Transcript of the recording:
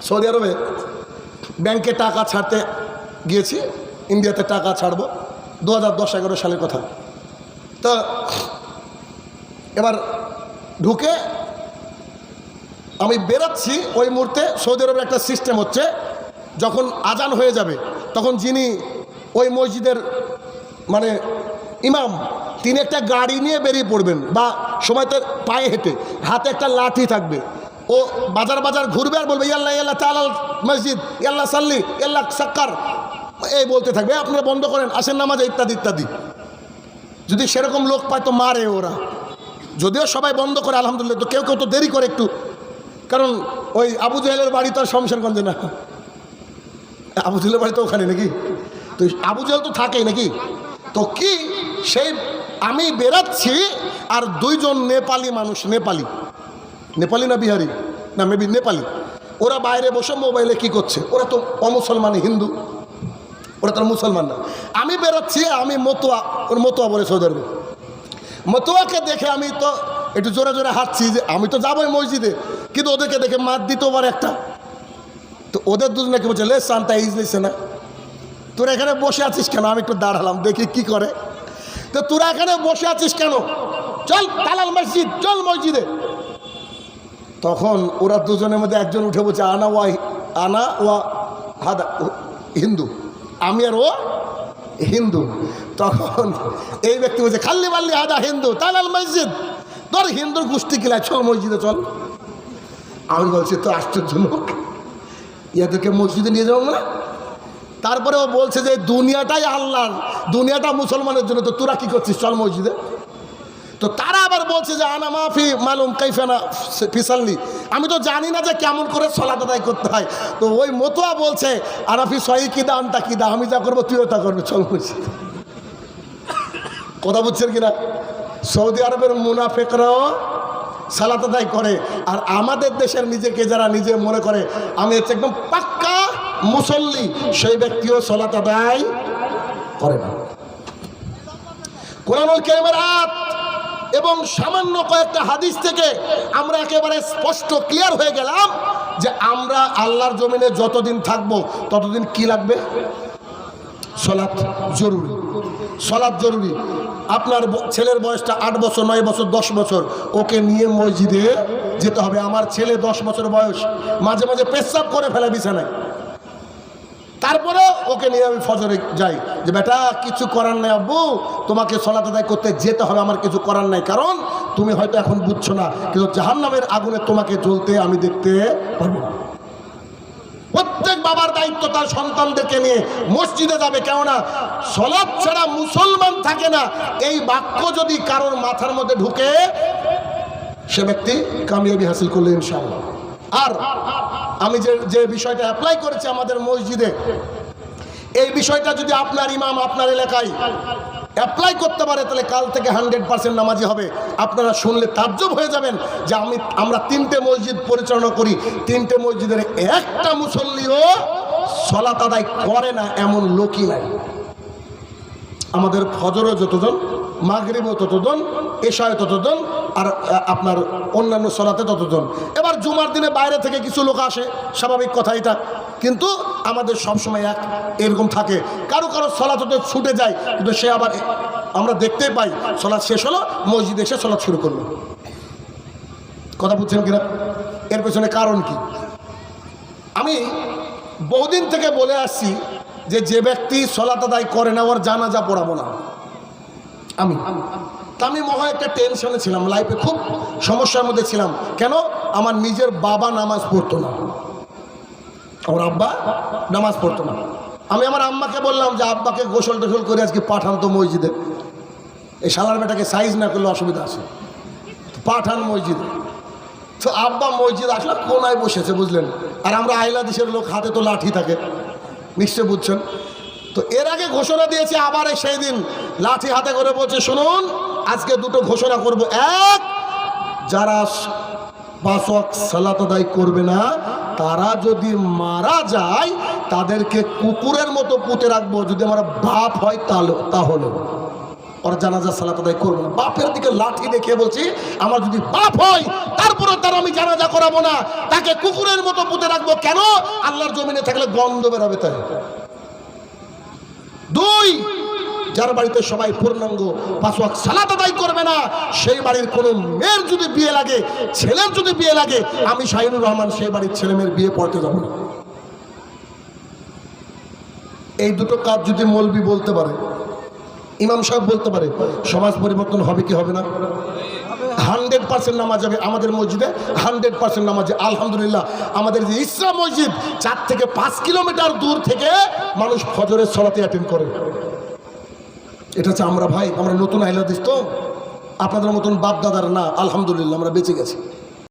Saudi আরবে ব্যাংকে টাকা ছাড়তে গিয়েছি, ইন্ডিয়াতে টাকা ছাড়বো 2010-11 সালের কথা। তো এবার ঢুকে আমি বেরাচ্ছি, ওই মুহূর্তে সৌদি আরবের একটা সিস্টেম হচ্ছে, যখন আজান হয়ে যাবে তখন যিনি ওই মসজিদের মানে ইমাম, তিনি একটা গাড়ি নিয়ে বেরিয়ে পড়বেন, বা সময়তে পায়ে হেঁটে, হাতে একটা লাঠি থাকবে, ও বাজার বাজার ঘুরবে আর বলবে ইয়াল্লাহ ইয়াল্লাহ তাআলা মসজিদ, ইয়াল্লাহ সাল্লি, ইয়াল্লাহ সাক্কার, এই বলতে থাকবে, আপনারা বন্ধ করেন, আসেন নামাজে, ইত্যাদি ইত্যাদি। যদি সেরকম লোক পায় তো মারে ওরা, যদিও সবাই বন্ধ করে আলহামদুলিল্লাহ, তো কেউ কেউ তো দেরি করে একটু, কারণ ওই আবু জাহেলের বাড়ি তো আর শমশেরগঞ্জে না, আবু জাহেলের বাড়ি তো ওখানে নাকি, তো আবু জাহেল তো থাকেই নাকি। তো কি সেই আমি বেরাচ্ছি আর দুইজন নেপালি মানুষ, নেপালি না বিহারি না মেবি নেপালি, ওরা বাইরে বসে মোবাইলে কি করছে, ওরা তো অমুসলমান হিন্দু, ওরা তো মুসলমান না। আমি বেরোচ্ছি, আমি মতুয়া বলে সৌদি আরবে, মতুয়াকে দেখে আমি তো একটু জোরে জোরে হাঁটছি, যে আমি তো যাবোই মসজিদে, কিন্তু ওদেরকে দেখে মার দিত আবার একটা। তো ওদের দুজনকে বলছে লে শান্তা ইজলিসে না, তোরা এখানে বসে আছিস কেন? আমি একটু দাঁড়ালাম দেখি কি করে। তো তোরা এখানে বসে আছিস কেন, চল তালাল মসজিদ, চল মসজিদে। তখন ওরা দুজনের মধ্যে একজন উঠে বলছে আনা ওয়া হাদা হিন্দু, আমি আর ও হিন্দু। তখন এই ব্যক্তি বলছে খাল্লি বাল্লি হাদা হিন্দু তালাল মসজিদ, তোর হিন্দুর গোষ্ঠী কিলায়, চল মসজিদে চল। আমি বলছি তো আশ্চর্য লোক, ইয়াদেরকে মসজিদে নিয়ে যাবো না। তারপরে ও বলছে যে দুনিয়াটাই আল্লাহর, দুনিয়াটা মুসলমানের জন্য, তো তোরা কি করছিস, চল মসজিদে। তো তারা আবার বলছে যে আনা মাফি মালুম কাইফানা ফিসাল্লি, আমি তো জানি না যে কেমন করে সালাত আদায় করতে হয়। তো ওই মতুয়া বলছে আরাফি সহি কিদা আনতা কিদা, আমি যা করবো তুইও তা করবি, চল মসজিদে। কথা বুঝছেন কিনা? সৌদি আরবের মুনাফিকরাও সালাত আদায় করে, আর আমাদের দেশের নিজেকে যারা নিজে মনে করে আমি হচ্ছে একদম পাক্কা মুসল্লি, সেই ব্যক্তিও সালাত আদায় করে না। কোরআনুল কারীমের আয়াত এবং সামান্য কয়েকটা হাদিস থেকে আমরা একেবারে স্পষ্ট ক্লিয়ার হয়ে গেলাম যে আমরা আল্লাহর জমিনে যতদিন থাকবো ততদিন কি লাগবে, সালাত জরুরি, সালাত জরুরি। আপনার ছেলের বয়সটা 8 বছর 9 বছর 10 বছর, ওকে নিয়ে মসজিদে যেতে হবে। আমার ছেলে 10 বছর বয়স, মাঝে মাঝে পেশাব করে ফেলে বিছানায়, তারপরে ওকে নিয়ে আমি ফজরে যাই, যে বেটা কিছু করার নাই আব্বু, তোমাকে সালাত আদায় করতে যেতে হবে, আমার কিছু করার নাই, কারণ তুমি হয়তো এখন বুঝছো না, কিন্তু জাহান্নামের আগুনে তোমাকে জ্বলতে আমি দেখতে পারবো না। প্রত্যেক বাবার দায়িত্ব তার সন্তানদেরকে নিয়ে মসজিদে যাবে, কেননা সালাত ছাড়া মুসলমান থাকে না, এই বাক্য যদি কারোর মাথার মধ্যে ঢুকে সে ব্যক্তি কামিয়াবি হাসিল করলে ইনশাআল্লাহ। আর আমি যে বিষয়টা অ্যাপ্লাই করেছি আমাদের মসজিদে, এই বিষয়টা যদি আপনার ইমাম আপনার এলাকায় অ্যাপ্লাই করতে পারে, তাহলে কাল থেকে 100% নামাজি হবে। আপনারা শুনলে তাজ্জব হয়ে যাবেন যে আমরা 3টে মসজিদ পরিচালনা করি, 3টে মসজিদের একটা মুসল্লিও সালাত আদায় করে না এমন লোকই নাই। আমাদের ফজরও যতজন, মাগরিবও ততজন, এশায় ততজন, আর আপনার অন্যান্য সালাতে ততজন। এবার জুমার দিনে বাইরে থেকে কিছু লোক আসে, স্বাভাবিক কথা এটা, কিন্তু আমাদের সবসময় এরকম থাকে। কারো কারো সালাত হতে ছুটে যায়, কিন্তু সে আবার আমরা দেখতেই পাই সালাত শেষ হলো মসজিদে এসে সালাত শুরু করলো। কথা বুঝছেন কিনা? এর পেছনে কারণ কি? আমি বহুদিন থেকে বলে আসছি যে ব্যক্তি সালাত আদায় করে না ওর জানাজা পড়াবো না। আমি মহা একটা টেনশনে ছিলাম, লাইফে খুব সমস্যার মধ্যে ছিলাম। কেন? আমার নিজের বাবা নামাজ পড়তো না, আমার আব্বা নামাজ পড়তো না। আমি আমার আম্মাকে বললাম যে আব্বাকে গোসল টোসল করে আজকে পাঠান তো মসজিদে, এই শালার বেটাকে সাইজ না করলে অসুবিধা আছে, পাঠান মসজিদে। তো আব্বা মসজিদ আসলে কোনায় বসেছে, বুঝলেন, আর আমরা আইলা দেশের লোক, হাতে তো লাঠি থাকে, নিশ্চয় বুঝছেন। তো এর আগে ঘোষণা দিয়েছে, আবার সেই দিন লাঠি হাতে করে বলছে শুনুন আজকে 2টো ঘোষণা করব। এক, যারা 5 ওয়াক্ত সালাত আদায় করবে না তারা যদি মারা যায় তাদেরকে কুকুরের মতো পুঁতে রাখবো, যদি আমার বাপ হয় তাহলে ওরা জানাজা সালাত আদায় করবে না। বাপের দিকে লাঠি দেখে বলছি আমার যদি বাপ হয় তারপরে তারপরও তার আমি জানাজা করাবো না, তাকে কুকুরের মতো পুঁতে রাখবো। কেন? আল্লাহর জমিনে থাকলে গন্ধ বেরোবে তাই। দুই, যার বাড়িতে সবাই পূর্ণাঙ্গ 5 ওয়াক্ত সালাত আদায় করবে না, সেই বাড়ির কোনো মেয়ের যদি বিয়ে লাগে, ছেলের যদি বিয়ে লাগে, আমি শাহিনুর রহমান সেই বাড়ির ছেলে মেয়ের বিয়ে পড়তে যাব না। এই দুটো কাজ যদি মৌলবি বলতে পারে, ইমাম সাহেব বলতে পারে, সমাজ পরিবর্তন হবে কি হবে না? 100% নামাজ হবে আমাদের মসজিদে, 100% নামাজ। আলহামদুলিল্লাহ, আমাদের যে ইসরা মসজিদ 4 থেকে 5 কিলোমিটার দূর থেকে মানুষ ফজরের সালাতে অ্যাটেন্ড করে। এটা হচ্ছে আমরা ভাই, আমরা নতুন আহলে হাদিস, তো আপনাদের মতন বাপ দাদার না। আলহামদুলিল্লাহ আমরা বেঁচে গেছি।